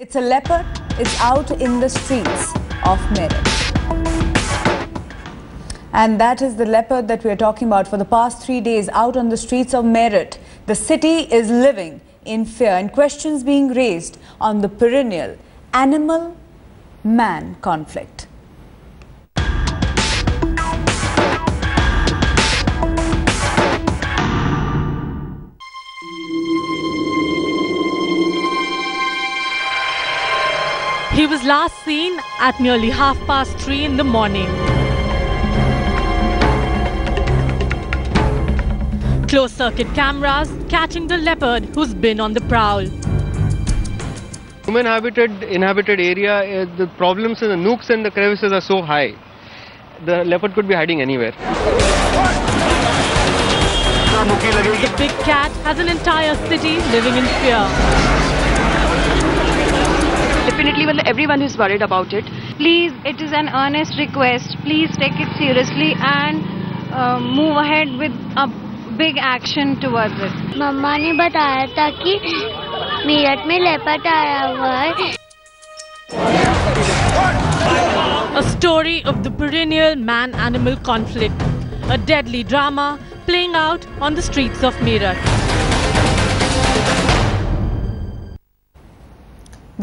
It's a leopard. It's out in the streets of Meerut. And that is the leopard that we are talking about. For the past 3 days, out on the streets of Meerut, the city is living in fear and questions being raised on the perennial animal-man conflict. He was last seen at nearly 3:30 in the morning. Closed-circuit cameras catching the leopard who's been on the prowl. Inhabited area, the problems in the nooks and the crevices are so high. The leopard could be hiding anywhere. The big cat has an entire city living in fear. Definitely, everyone is worried about it. Please, it is an earnest request. Please take it seriously and move ahead with a big action towards it. मम्मा ने बताया था कि मीरठ में leopard आया हुआ है. A story of the perennial man-animal conflict, a deadly drama playing out on the streets of Meerut.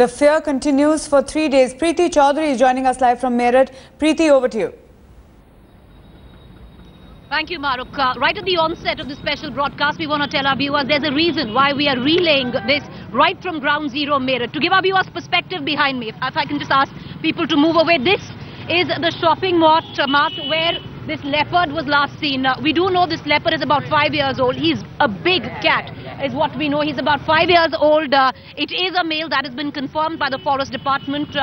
The fear continues for 3 days. Preeti Chaudhary is joining us live from Meerut. Preeti, over to you. Thank you, Maruk. Right at the onset of the special broadcast, we want to tell our viewers there's a reason why we are relaying this right from ground zero Meerut. To give our viewers perspective behind me, if I can just ask people to move away, this is the shopping mart where this leopard was last seen. We do know this leopard is about 5 years old. He's a big cat, is what we know. He's about 5 years old. It is a male. That has been confirmed by the Forest Department.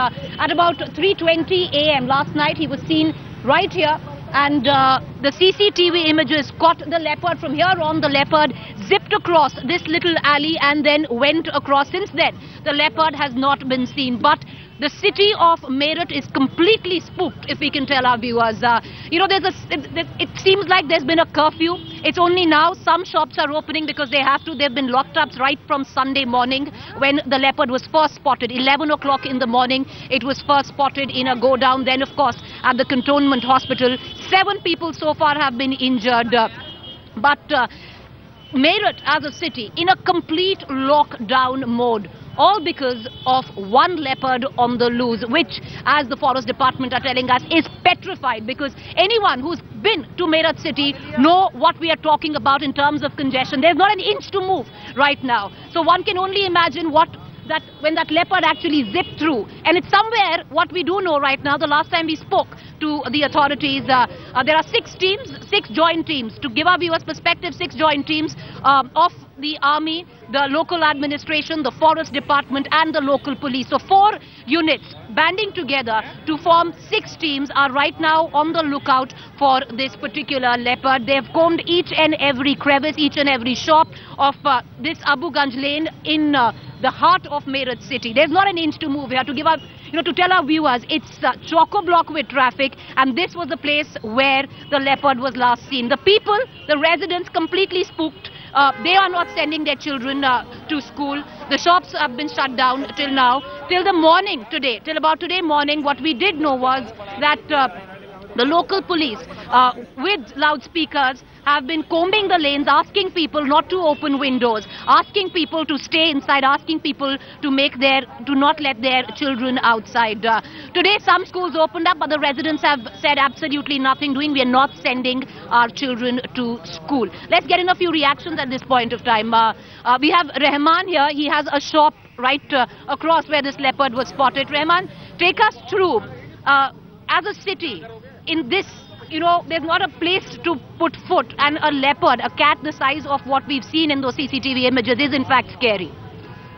At about 3:20 a.m. last night, he was seen right here. And the CCTV images caught the leopard. From here on, the leopard zipped across this little alley and then went across. Since then, the leopard has not been seen. But the city of Meerut is completely spooked, if we can tell our viewers. It seems like there's been a curfew. It's only now some shops are opening because they have to. They've been locked up right from Sunday morning when the leopard was first spotted. 11 o'clock in the morning, it was first spotted in a go-down. Then, of course, at the cantonment hospital, 7 people so far have been injured. Meerut as a city in a complete lockdown mode. All because of one leopard on the loose, which, as the Forest Department are telling us, is petrified, because anyone who's been to Meerut city know what we are talking about in terms of congestion. There's not an inch to move right now. So one can only imagine when that leopard actually zipped through. And it's somewhere, what we do know right now, the last time we spoke to the authorities, there are 6 teams, 6 joint teams. To give our viewers perspective, 6 joint teams of the army, the local administration, the Forest Department and the local police. So 4 units banding together to form 6 teams are right now on the lookout for this particular leopard. They've combed each and every crevice, each and every shop of this Abu Ganj lane in the heart of Meerut city. There's not an inch to move here. To give our, to tell our viewers, it's chock-a-block with traffic, and this was the place where the leopard was last seen. The people, the residents, completely spooked. They are not sending their children to school. The shops have been shut down till now. Till the morning today, till about today morning, what we did know was that the local police, with loudspeakers, have been combing the lanes, asking people not to open windows, asking people to stay inside, asking people to not let their children outside. Today, some schools opened up, but the residents have said absolutely nothing doing. We are not sending our children to school. Let's get in a few reactions at this point of time. We have Rahman here. He has a shop right across where this leopard was spotted. Rahman, take us through, as a city, in this, there's not a place to put foot, and a leopard, a cat the size of what we've seen in those CCTV images is in fact scary.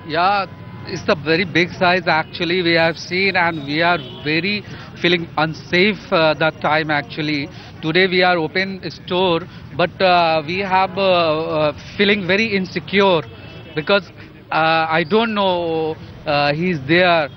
Yeah, it's a very big size actually we have seen, and we are very feeling unsafe that time actually. Today we are open store, but we have feeling very insecure because I don't know he's there.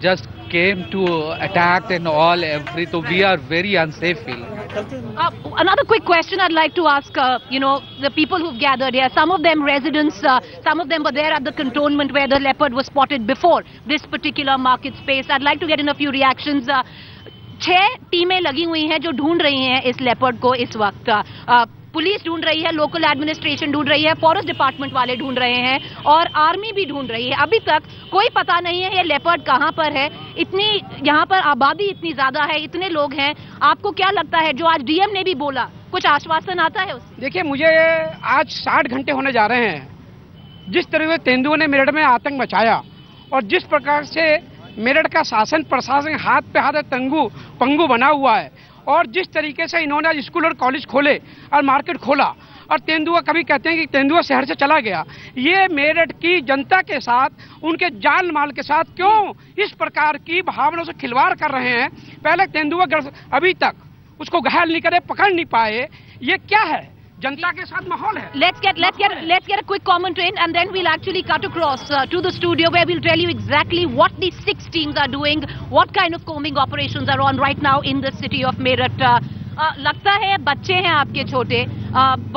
Just came to attack and all everything, so we are very unsafe feeling. Another quick question I'd like to ask, the people who've gathered here, some of them residents, some of them were there at the cantonment where the leopard was spotted before this particular market space. I'd like to get in a few reactions. 6 टीमें लगी हुई हैं जो ढूंढ रही हैं इस leopard को इस वक्त. पुलिस ढूंढ रही है, लोकल एडमिनिस्ट्रेशन ढूंढ रही है, फॉरेस्ट डिपार्टमेंट वाले ढूंढ रहे हैं और आर्मी भी ढूंढ रही है. अभी तक कोई पता नहीं है ये लेपर्ड कहां पर है. इतनी यहाँ पर आबादी इतनी ज्यादा है, इतने लोग हैं. आपको क्या लगता है जो आज डीएम ने भी बोला, कुछ आश्वासन आता है उससे? देखिए, मुझे आज 60 घंटे होने जा रहे हैं. जिस तरह से तेंदुओं ने मेरठ में आतंक मचाया और जिस प्रकार से मेरठ का शासन प्रशासन हाथ पे हाथ पंगु बना हुआ है और जिस तरीके से इन्होंने आज स्कूल और कॉलेज खोले और मार्केट खोला और तेंदुआ, कभी कहते हैं कि तेंदुआ शहर से चला गया, ये मेरठ की जनता के साथ, उनके जान माल के साथ क्यों इस प्रकार की भावनाओं से खिलवाड़ कर रहे हैं? पहले तेंदुआ अभी तक उसको घायल नहीं करे, पकड़ नहीं पाए, ये क्या है? जनता के साथ माहौल है. Let's get a quick comment in and then we'll actually cut across to the studio where we'll tell you exactly what these 6 teams are doing, what kind of combing operations are on right now in the city of Meerut. लगता है बच्चे हैं आपके छोटे,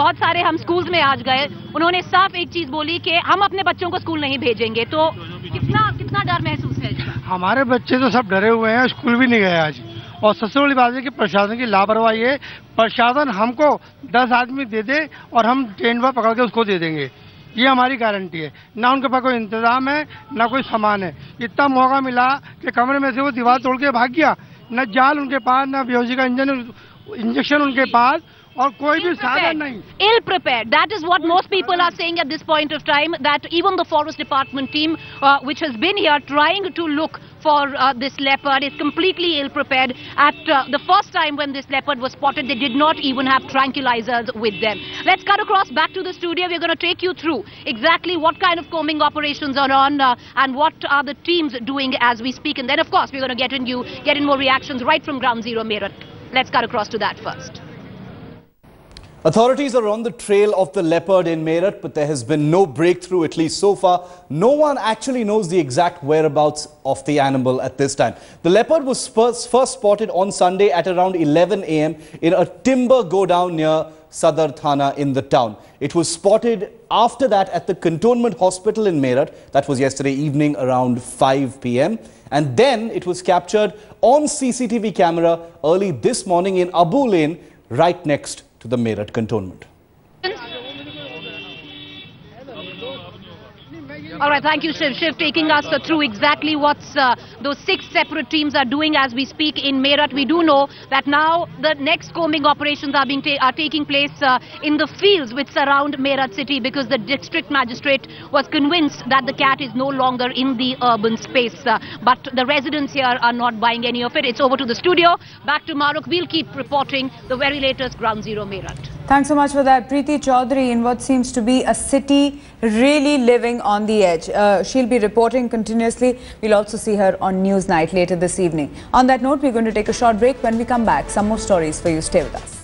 बहुत सारे हम schools में आज गए, उन्होंने साफ एक चीज बोली कि हम अपने बच्चों को स्कूल नहीं भेजेंगे. तो कितना डर महसूस है इसका? हमारे बच्चे तो सब डरे हुए हैं, स्कूल भी नहीं गए आज. और सबसे बड़ी बात है कि प्रशासन की लापरवाही है. प्रशासन हमको 10 आदमी दे दे और हम तेंदुआ पकड़ के उसको दे देंगे, ये हमारी गारंटी है. ना उनके पास कोई इंतजाम है, ना कोई सामान है. इतना मौका मिला कि कमरे में से वो दीवार तोड़ के भाग गया. न जाल उनके पास, न बेहोशी का इंजेक्शन उनके पास, और कोई भी साधन नहीं. Ill prepared. That is what most people are saying at this point of time, that even the forest department team which has been here trying to look for this leopard is completely ill prepared. At the first time when this leopard was spotted, they did not even have tranquilizers with them. Let's cut across back to the studio. We're going to take you through exactly what kind of combing operations are on and what are the teams doing as we speak. And then of course we're going to get in more reactions right from Ground Zero Meerut. Let's cut across to that first. Authorities are on the trail of the leopard in Meerut, but there has been no breakthrough, at least so far. No one actually knows the exact whereabouts of the animal at this time. The leopard was first spotted on Sunday at around 11 a.m. in a timber go-down near Sadar Thana in the town. It was spotted after that at the Cantonment Hospital in Meerut. That was yesterday evening around 5 p.m. And then it was captured on CCTV camera early this morning in Abu Lane, right next to the Meerut Cantonment. All right, thank you, Shiv, taking us through exactly what those 6 separate teams are doing as we speak in Meerut. We do know that now the next combing operations are taking place in the fields which surround Meerut city, because the district magistrate was convinced that the cat is no longer in the urban space. But the residents here are not buying any of it. It's over to the studio. Back to Maruk. We'll keep reporting the very latest Ground Zero Meerut. Thanks so much for that, Preeti Chaudhary, in what seems to be a city really living on the edge. She'll be reporting continuously. We'll also see her on Newsnight later this evening. On that note, we're going to take a short break. When we come back, some more stories for you. Stay with us.